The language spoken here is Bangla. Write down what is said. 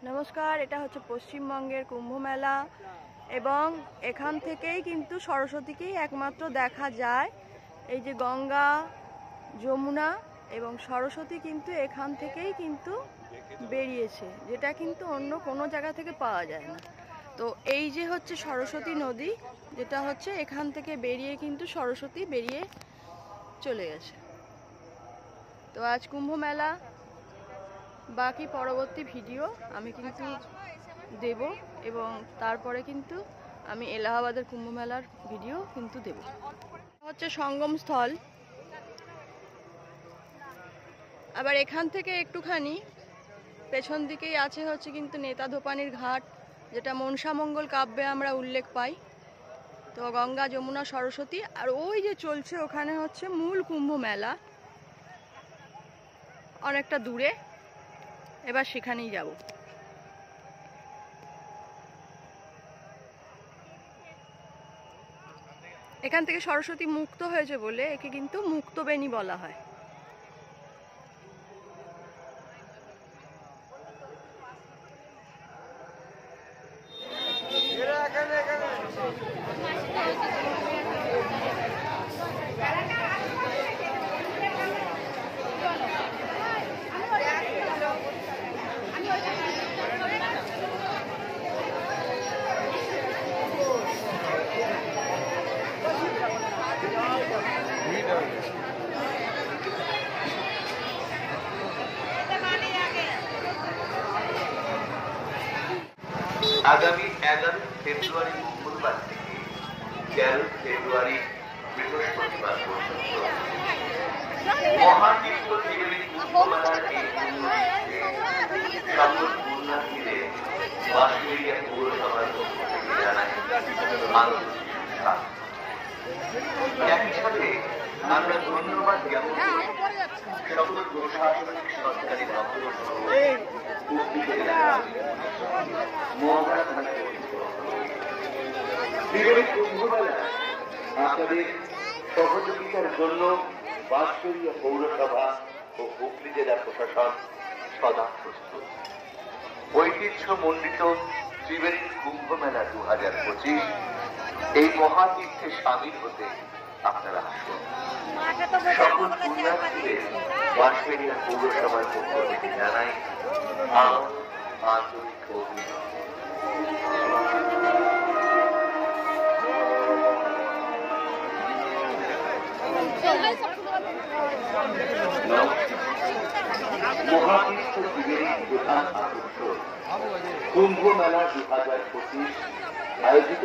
নমস্কার, এটা হচ্ছে পশ্চিমবঙ্গের কুম্ভ মেলা এবং এখান থেকেই কিন্তু সরস্বতীকেই একমাত্র দেখা যায়। এই যে গঙ্গা, যমুনা এবং সরস্বতী কিন্তু এখান থেকেই কিন্তু বেরিয়েছে, যেটা কিন্তু অন্য কোনো জায়গা থেকে পাওয়া যায় না। তো এই যে হচ্ছে সরস্বতী নদী, যেটা হচ্ছে এখান থেকে বেরিয়ে কিন্তু সরস্বতী বেরিয়ে চলে গেছে। তো আজ কুম্ভ মেলা, বাকি পরবর্তী ভিডিও আমি কিন্তু দেব এবং তারপরে কিন্তু আমি এলাহাবাদের কুম্ভ মেলার ভিডিও কিন্তু দেব। হচ্ছে সঙ্গম স্থল। আবার এখান থেকে একটুখানি পেছন দিকেই আছে হচ্ছে কিন্তু নেতা ধোপানির ঘাট, যেটা মনসামঙ্গল কাব্যে আমরা উল্লেখ পাই। তো গঙ্গা, যমুনা, সরস্বতী, আর ওই যে চলছে ওখানে হচ্ছে মূল কুম্ভ মেলা, অনেকটা দূরে। এবার সেখানেই যাব। এখান থেকে সরস্বতী মুক্ত হয়েছে বলে একে কিন্তু মুক্তবেণী বলা হয়। আগামী 11 ফেব্রুয়ারি মঙ্গলবার থেকে 13 ফেব্রুয়ারি বৃহস্পতিবার পর্যন্ত মহাতীর্থ ত্রিবেণী কুম্ভ মেলার এই সকল পুণ্যার্থীদের বাঁশবেড়িয়া পৌরসভার পক্ষ থেকে জানাই আন্তরিক শুভেচ্ছা। একই সাথে আমরা ধন্যবাদ জ্ঞাপন করি সকল প্রশাসনিক সরকারি দপ্তর ত্রিবেণী কুম্ভ মেলায় আপনাদের সহযোগিতার জন্য বাঁশবেড়িয়া পৌরসভা ও হুগলি জেলা প্রশাসন সদা প্রস্তুত। ঐতিহ্য মণ্ডিত ত্রিবেণী কুম্ভ মেলা 2025 এই মহাতীর্থে সামিল হতে আপনারা আসুন। সকল পুণ্যার্থীদের বাঁশবেড়িয়া পৌরসভার পক্ষ থেকে জানাই আন্তরিক অভিনন্দন। মহাতীর্থ ত্রিবেণীর প্রধান আকর্ষণ কুম্ভ মেলা 2025 আয়োজিত